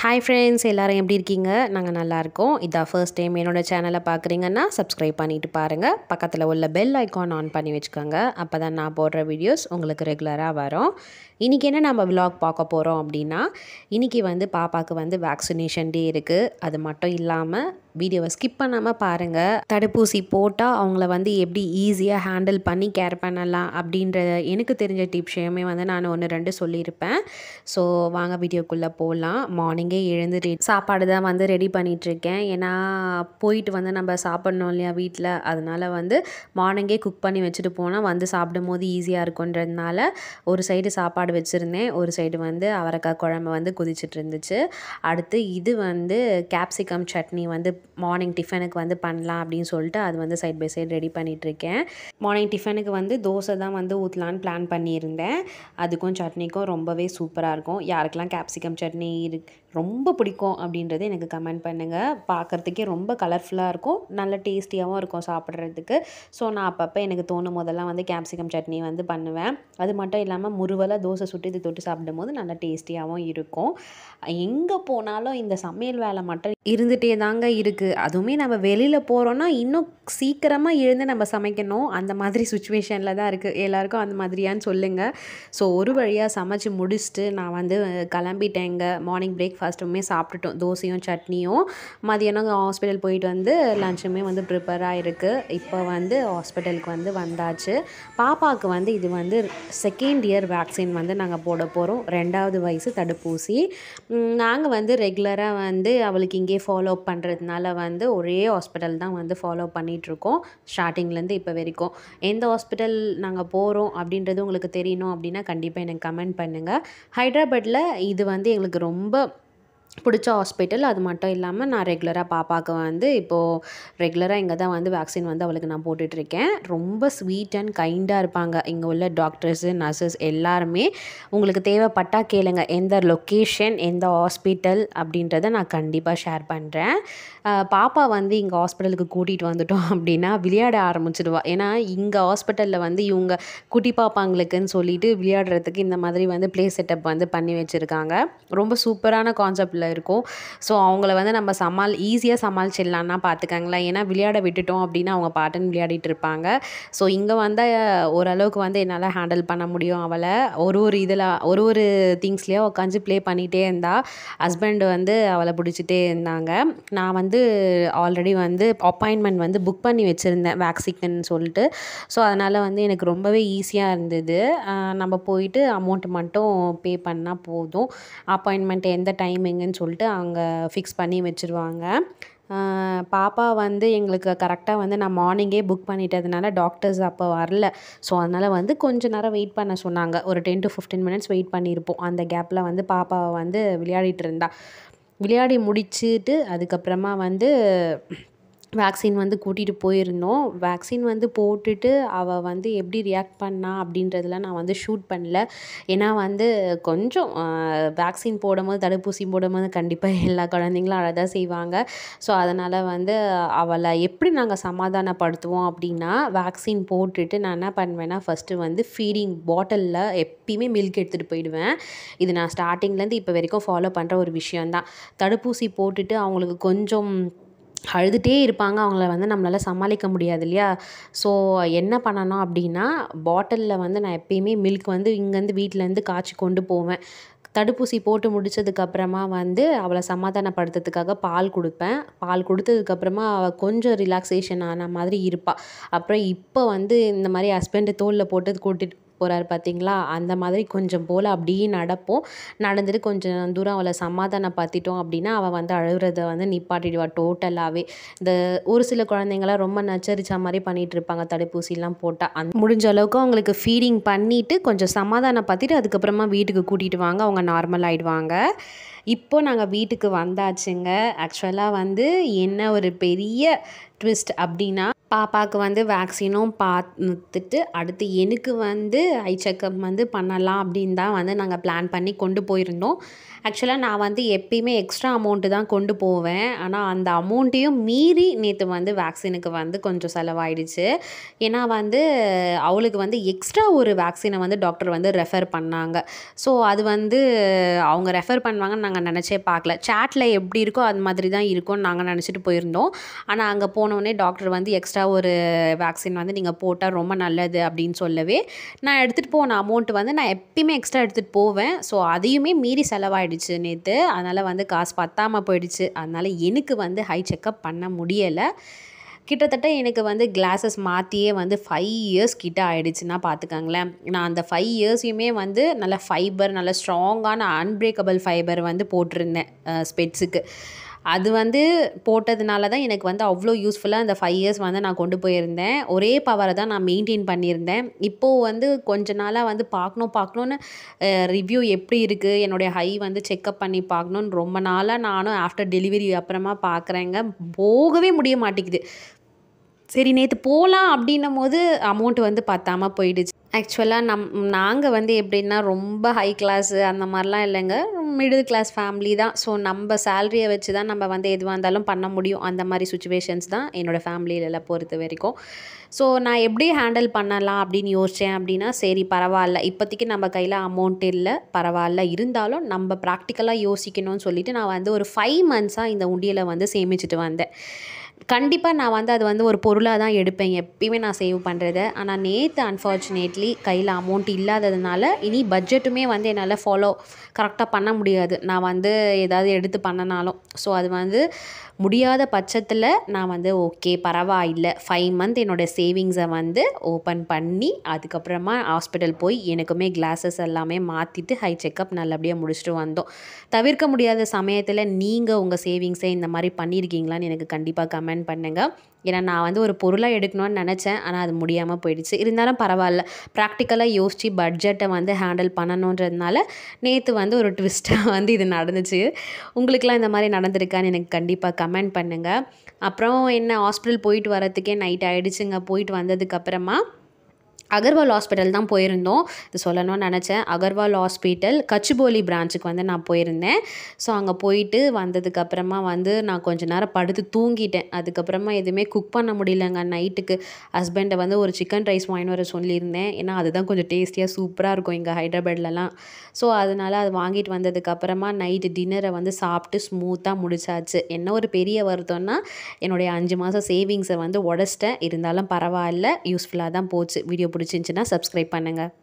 Hi friends, எல்லாரும் எப்படி இருக்கீங்க? நாங்கள் நல்லாயிருக்கோம். இதான் ஃபர்ஸ்ட் டைம் என்னோடய சேனலை பார்க்குறீங்கன்னா சப்ஸ்கிரைப் பண்ணிவிட்டு பாருங்கள். பக்கத்தில் உள்ள பெல் ஐக்கான் ஆன் பண்ணி வச்சுக்கோங்க. அப்போ தான் நான் போடுற வீடியோஸ் உங்களுக்கு ரெகுலராக வரும். இன்றைக்கி என்ன நம்ம விலாக் பார்க்க போகிறோம் அப்படின்னா, இன்றைக்கி பாப்பாவுக்கு வேக்சினேஷன் டே இருக்குது. அது மட்டும் இல்லாமல் வீடியோவை ஸ்கிப் பண்ணாமல் பாருங்கள். தடுப்பூசி போட்டால் அவங்கள எப்படி ஈஸியாக ஹேண்டில் பண்ணி கேர் பண்ணலாம் அப்படின்ற எனக்கு தெரிஞ்ச டிப்ஸையுமே நான் 1-2 சொல்லியிருப்பேன். ஸோ வாங்க வீடியோக்குள்ளே போகலாம். மார்னிங்கே எழுந்து சாப்பாடு தான் ரெடி பண்ணிகிட்ருக்கேன். ஏன்னா போயிட்டு நம்ம சாப்பிட்ணும் இல்லையா வீட்டில். அதனால் மார்னிங்கே குக் பண்ணி வச்சுட்டு போனால் சாப்பிடும் போது ஈஸியாக இருக்குன்றதுனால ஒரு சைடு சாப்பாடு வச்சுருந்தேன், ஒரு சைடு அவரைக்காய் குழம்பு கொதிச்சுட்டு இருந்துச்சு. அடுத்து இது கேப்சிகம் சட்னி மார்னிங் டிஃபனுக்கு பண்ணலாம் அப்படின்னு சொல்லிட்டு அது சைட் பை சைடு ரெடி பண்ணிகிட்ருக்கேன். மார்னிங் டிஃபனுக்கு தோசை தான் ஊற்றலான்னு பிளான் பண்ணியிருந்தேன். அதுக்கும் சட்னிக்கும் ரொம்பவே சூப்பராக இருக்கும். யாருக்கெல்லாம் கேப்சிகம் சட்னி ரொம்ப பிடிக்கும் அப்படின்றது எனக்கு கமெண்ட் பண்ணுங்கள். பார்க்குறதுக்கே ரொம்ப கலர்ஃபுல்லாக இருக்கும், நல்ல டேஸ்டியாகவும் இருக்கும் சாப்பிட்றதுக்கு. ஸோ நான் அப்பப்போ எனக்கு தோணும் போதெல்லாம் கேப்சிகம் சட்னி பண்ணுவேன். அது மட்டும் இல்லாமல் முறுவலாக தோசை சுட்டு இது தொட்டு சாப்பிடும் போது நல்லா டேஸ்டியாகவும் இருக்கும். எங்கே போனாலும் இந்த சமையல் வேலை மட்டும் இருந்துகிட்டே தாங்க இருக்குது. அதுவுமே நம்ம வெளியில் போகிறோன்னா இன்னும் சீக்கிரமாக எழுந்து நம்ம சமைக்கணும். அந்த மாதிரி சுச்சுவேஷனில் தான் இருக்குது. எல்லாருக்கும் அந்த மாதிரியான்னு சொல்லுங்கள். ஸோ ஒரு வழியாக சமைச்சு முடிச்சுட்டு நான் கிளம்பிட்டேங்க. மார்னிங் பிரேக்ஃபாஸ்ட்டுமே சாப்பிட்டுட்டோம், தோசையும் சட்னியும். மதியானம் ஹாஸ்பிட்டல் போயிட்டு லஞ்சுமே ப்ரிப்பேராக இருக்குது. இப்போ ஹாஸ்பிட்டலுக்கு வந்தாச்சு. பாப்பாவுக்கு இது செகண்ட் இயர் வேக்சின் நாங்கள் போட போகிறோம். 2வது வயசு தடுப்பூசி. நாங்கள் ரெகுலராக அவளுக்கு இங்கே ஃபாலோ பண்ணுறதுனால ஒரே ஹாஸ்பிட்டல் தான் ஃபாலோ பண்ணிகிட்ருக்கோம் ஸ்டார்டிங்லேருந்து இப்போ வரைக்கும். எந்த ஹாஸ்பிட்டல் நாங்கள் போகிறோம் அப்படின்றது உங்களுக்கு தெரியணும் அப்படின்னா கண்டிப்பாக எனக்கு கமெண்ட் பண்ணுங்கள். ஹைதராபாத்தில் இது எங்களுக்கு ரொம்ப பிடிச்ச ஹாஸ்பிட்டல். அது மட்டும் இல்லாமல் நான் ரெகுலராக பாப்பாவுக்கு இப்போது ரெகுலராக இங்கே தான் வேக்சின் அவளுக்கு நான் போட்டுட்ருக்கேன். ரொம்ப ஸ்வீட் அண்ட் கைண்டாக இருப்பாங்க இங்கே உள்ள டாக்டர்ஸு நர்சஸ் எல்லாருமே. உங்களுக்கு தேவைப்பட்டால் கேளுங்க, எந்த லொக்கேஷன் எந்த ஹாஸ்பிட்டல் அப்படின்றத நான் கண்டிப்பாக ஷேர் பண்ணுறேன். பாப்பா இங்கே ஹாஸ்பிட்டலுக்கு கூட்டிகிட்டு வந்துட்டோம் அப்படின்னா விளையாட ஆரம்பிச்சிடுவா. ஏன்னா இங்கே ஹாஸ்பிட்டலில் இவங்க குட்டி பாப்பாங்களுக்குன்னு சொல்லிட்டு விளையாடுறதுக்கு இந்த மாதிரி ப்ளே செட்டப் பண்ணி வச்சுருக்காங்க. ரொம்ப சூப்பரான கான்செப்டில் இருக்கும். ஸோ அவங்கள நம்ம ஈஸியாக சமாளிச்சிடலான்னா பார்த்துக்கங்களேன். ஏன்னா விளையாட விட்டுட்டோம் அப்படின்னா அவங்க பாட்டுன்னு விளையாடிட்டு இருப்பாங்க. ஸோ இங்கே ஓரளவுக்கு என்னால் ஹேண்டில் பண்ண முடியும் அவளை. ஒரு திங்ஸ்லேயே உட்காந்து ப்ளே பண்ணிகிட்டே இருந்தா. ஹஸ்பண்ட் அவளை பிடிச்சிட்டே இருந்தாங்க. நான் ஆல்ரெடி அப்பாயின்மெண்ட் புக் பண்ணி வச்சுருந்தேன் வேக்சின்னு சொல்லிட்டு. ஸோ அதனால் எனக்கு ரொம்பவே ஈஸியாக இருந்தது. நம்ம போயிட்டு அமௌண்ட் மட்டும் பே பண்ணால் போதும். அப்பாயின்மெண்ட் எந்த டைமிங்குன்னு சொல்லிட்டு அங்கே ஃபிக்ஸ் பண்ணி வச்சுருவாங்க. பாப்பா எங்களுக்கு கரெக்டாக நான் மார்னிங்கே புக் பண்ணிட்டதுனால டாக்டர்ஸ் அப்போ வரல. ஸோ அதனால் கொஞ்சம் நேரம் வெயிட் பண்ண சொன்னாங்க. ஒரு 10 to 15 minutes வெயிட் பண்ணியிருப்போம். அந்த கேப்பில் பாப்பாவை விளையாடிட்டு இருந்தா. விளையாடி முடிச்சுட்டு அதுக்கப்புறமா வேக்சின் கூட்டிகிட்டு போயிருந்தோம். வேக்சின் போட்டுட்டு அவள் எப்படி ரியாக்ட் பண்ணா அப்படின்றதெல்லாம் நான் ஷூட் பண்ணல. ஏன்னா கொஞ்சம் வேக்சின் போடும்போது தடுப்பூசி போடும்போது கண்டிப்பாக எல்லா குழந்தைங்களும் அழதான் செய்வாங்க. ஸோ அதனால் அவளை எப்படி நாங்கள் சமாதானப்படுத்துவோம் அப்படின்னா, வேக்சின் போட்டுட்டு நான் என்ன பண்ணுவேன்னா ஃபஸ்ட்டு ஃபீடிங் பாட்டிலில் எப்பயுமே மில்க் எடுத்துகிட்டு போயிடுவேன். இது நான் ஸ்டார்டிங்லேருந்து இப்போ வரைக்கும் ஃபாலோ பண்ணுற ஒரு விஷயந்தான். தடுப்பூசி போட்டுட்டு அவங்களுக்கு கொஞ்சம் அழுதுகிட்டே இருப்பாங்க. அவங்கள நம்மளால் சமாளிக்க முடியாது இல்லையா. ஸோ என்ன பண்ணணும் அப்படின்னா, பாட்டிலில் நான் எப்பயுமே மில்க் இங்கேருந்து வீட்டிலேருந்து காய்ச்சி கொண்டு போவேன். தடுப்பூசி போட்டு முடித்ததுக்கப்புறமா அவளை சமாதானப்படுத்துறதுக்காக பால் கொடுப்பேன். பால் கொடுத்ததுக்கப்புறமா அவள் கொஞ்சம் ரிலாக்ஸேஷன் ஆன மாதிரி இருப்பாள். அப்புறம் இப்போ இந்த மாதிரி ஹஸ்பண்டு தோளில் போட்டு கூட்டிட்டு போகிறாரு பார்த்தீங்களா, அந்த மாதிரி கொஞ்சம் போல் அப்படியே நடப்போம். நடந்துட்டு கொஞ்சம் தூரம் அவளை சமாதானப்படுத்திட்டோம் அப்படின்னா அவள் அழுகிறத நிப்பாட்டிடுவா டோட்டலாகவே. இந்த ஒரு சில குழந்தைங்களாம் ரொம்ப நச்சரிச்ச மாதிரி பண்ணிகிட்டு இருப்பாங்க தடுப்பூசிலாம் போட்டால். முடிஞ்ச அளவுக்கு அவங்களுக்கு ஃபீடிங் பண்ணிவிட்டு கொஞ்சம் சமாதானப்படுத்திட்டு அதுக்கப்புறமா வீட்டுக்கு கூட்டிகிட்டு வாங்க, அவங்க நார்மல் ஆகிடுவாங்க. இப்போது நாங்கள் வீட்டுக்கு வந்தாச்சுங்க. ஆக்சுவலாக என்ன ஒரு பெரிய ட்விஸ்ட் அப்படின்னா, பாப்பாவுக்கு வந்து வேக்சினும் பார்த்துட்டு அடுத்து எனக்கு வந்து ஐ செக்கப் வந்து பண்ணலாம் அப்படின்னு தான் வந்து நாங்கள் பிளான் பண்ணி கொண்டு போயிருந்தோம். ஆக்சுவலாக நான் வந்து எப்பயுமே எக்ஸ்ட்ரா அமௌண்ட்டு தான் கொண்டு போவேன். ஆனால் அந்த அமௌண்ட்டையும் மீறி நேற்று வந்து வேக்சினுக்கு வந்து கொஞ்சம் செலவாயிடுச்சு. ஏன்னா வந்து அவளுக்கு வந்து எக்ஸ்ட்ரா ஒரு வேக்சினை வந்து டாக்டர் வந்து ரெஃபர் பண்ணாங்க. ஸோ அது வந்து அவங்க ரெஃபர் பண்ணுவாங்கன்னு நாங்கள் நினச்சே பார்க்கல. சேட்டில் எப்படி இருக்கோ அது மாதிரி தான் இருக்கும்னு நாங்கள் நினச்சிட்டு போயிருந்தோம். ஆனால் அங்கே போனோடனே டாக்டர் வந்து எக்ஸ்ட்ரா ஒரு வேக்சின் வந்து நீங்கள் போட்டால் ரொம்ப நல்லது அப்படின்னு சொல்லவே, நான் எடுத்துகிட்டு போன அமௌண்ட்டு வந்து நான் எப்பயுமே எக்ஸ்ட்ரா எடுத்துகிட்டு போவேன். ஸோ அதையுமே மீறி செலவாயிடுச்சு நேற்று. அதனால் வந்து காசு பத்தாமல் போயிடுச்சு. அதனால் எனக்கு வந்து ஹை செக்கப் பண்ண முடியலை. கிட்டத்தட்ட எனக்கு வந்து கிளாஸஸ் மாற்றியே வந்து 5 இயர்ஸ் கிட்ட ஆகிடுச்சுன்னா பார்த்துக்கங்களேன். நான் அந்த 5 இயர்ஸையுமே வந்து நல்ல ஃபைபர், நல்ல ஸ்ட்ராங்கான அன்பிரேக்கபிள் ஃபைபர் வந்து போட்டிருந்தேன் ஸ்பெட்ஸுக்கு. அது வந்து போட்டதுனால தான் எனக்கு வந்து அவ்வளோ யூஸ்ஃபுல்லாக இந்த 5 இயர்ஸ் வந்து நான் கொண்டு போயிருந்தேன். ஒரே பவரை தான் நான் மெயின்டெயின் பண்ணியிருந்தேன். இப்போது வந்து கொஞ்ச நாளாக வந்து பார்க்கணுன்னு ரிவ்யூ எப்படி இருக்குது, என்னுடைய ஹை வந்து செக்கப் பண்ணி பார்க்கணுன்னு ரொம்ப நாளாக நானும் ஆஃப்டர் டெலிவரி அப்புறமா பார்க்குறேங்க. போகவே முடிய மாட்டேங்குது. சரி நேற்று போகலாம் அப்படின்னும்போது அமௌண்ட் வந்து பத்தாம போயிடுச்சு. ஆக்சுவலாக நாங்கள் வந்து எப்படின்னா ரொம்ப ஹை கிளாஸு அந்த மாதிரிலாம் இல்லைங்க. மிடில் கிளாஸ் ஃபேமிலி தான். ஸோ நம்ம சேலரியை வச்சு தான் நம்ம வந்து எதுவாக இருந்தாலும் பண்ண முடியும். அந்த மாதிரி சுச்சுவேஷன்ஸ் தான் என்னோடய ஃபேமிலியிலலாம் பொறுத்த வரைக்கும். ஸோ நான் எப்படி ஹேண்டில் பண்ணலாம் அப்படின்னு யோசித்தேன் அப்படின்னா, சரி பரவாயில்ல, இப்போதைக்கு நம்ம கையில் அமௌண்ட் இல்லை, பரவாயில்ல, இருந்தாலும் நம்ம ப்ராக்டிக்கலாக யோசிக்கணும்னு சொல்லிவிட்டு நான் வந்து ஒரு 5 மந்த்ஸாக இந்த உண்டியலை வந்து சேமிச்சுட்டு வந்தேன். கண்டிப்பாக நான் வந்து அது வந்து ஒரு பொருளாக தான் எடுப்பேன் எப்பயுமே நான் சேவ் பண்ணுறத. ஆனால் நேற்று அன்ஃபார்ச்சுனேட்லி கையில் அமௌண்ட் இல்லாததுனால இனி பட்ஜெட்டுமே வந்து என்னால் கரெக்டாக பண்ண முடியாது. நான் வந்து ஏதாவது எடுத்து பண்ணனாலும். ஸோ அது வந்து முடியாத பட்சத்தில் நான் வந்து ஓகே பரவாயில்லை, 5 மந்த் என்னோடய சேவிங்ஸை வந்து ஓப்பன் பண்ணி அதுக்கப்புறமா ஹாஸ்பிட்டல் போய் எனக்குமே கிளாஸஸ் எல்லாமே மாற்றிட்டு ஹை செக்கப் நல்லபடியாக முடிச்சுட்டு வந்தோம். தவிர்க்க முடியாத சமயத்தில் நீங்கள் உங்கள் சேவிங்ஸை இந்த மாதிரி பண்ணியிருக்கீங்களான்னு எனக்கு கண்டிப்பாக கமெண்ட் பண்ணுங்கள். ஏன்னா நான் வந்து ஒரு பொருளாக எடுக்கணும்னு நினச்சேன். ஆனால் அது முடியாமல் போயிடுச்சு. இருந்தாலும் பரவாயில்ல, ப்ராக்டிக்கலாக யோசித்து பட்ஜெட்டை வந்து ஹேண்டில் பண்ணணுன்றதுனால நேற்று வந்து ஒரு ட்விஸ்ட்டாக வந்து இது நடந்துச்சு. உங்களுக்கெலாம் இந்த மாதிரி நடந்திருக்கான்னு எனக்கு கண்டிப்பாக கமெண்ட் பண்ணுங்கள். அப்புறம் என்ன, ஹாஸ்பிட்டல் போயிட்டு வரத்துக்கே நைட் ஆகிடுச்சுங்க. போயிட்டு வந்ததுக்கப்புறமா அகர்வால் ஹாஸ்பிட்டல் தான் போயிருந்தோம். இது சொல்லணும்னு நினச்சேன். அகர்வால் ஹாஸ்பிட்டல் கச்சுபோலி பிரான்ச்சுக்கு வந்து நான் போயிருந்தேன். ஸோ அங்கே போயிட்டு வந்ததுக்கப்புறமா வந்து நான் கொஞ்ச நேரம் படுத்து தூங்கிட்டேன். அதுக்கப்புறமா எதுவுமே குக் பண்ண முடியலங்க நைட்டுக்கு. ஹஸ்பண்டை வந்து ஒரு சிக்கன் ரைஸ் வாங்கின்னு வர சொல்லியிருந்தேன். ஏன்னா அதுதான் கொஞ்சம் டேஸ்டியாக சூப்பராக இருக்கும் இங்கே ஹைதராபாத்லலாம். ஸோ அதனால் அது வாங்கிட்டு வந்ததுக்கப்புறமா நைட்டு டின்னரை வந்து சாப்பிட்டு ஸ்மூத்தாக முடிச்சாச்சு. என்ன ஒரு பெரிய வருத்தம்னா என்னுடைய 5 மாதம் சேவிங்ஸை வந்து உடச்சிட்டேன். இருந்தாலும் பரவாயில்ல, யூஸ்ஃபுல்லாக தான் போச்சு. வீடியோ பிடிச்சிருந்துச்சின்னா சப்ஸ்கிரைப் பண்ணுங்கள்.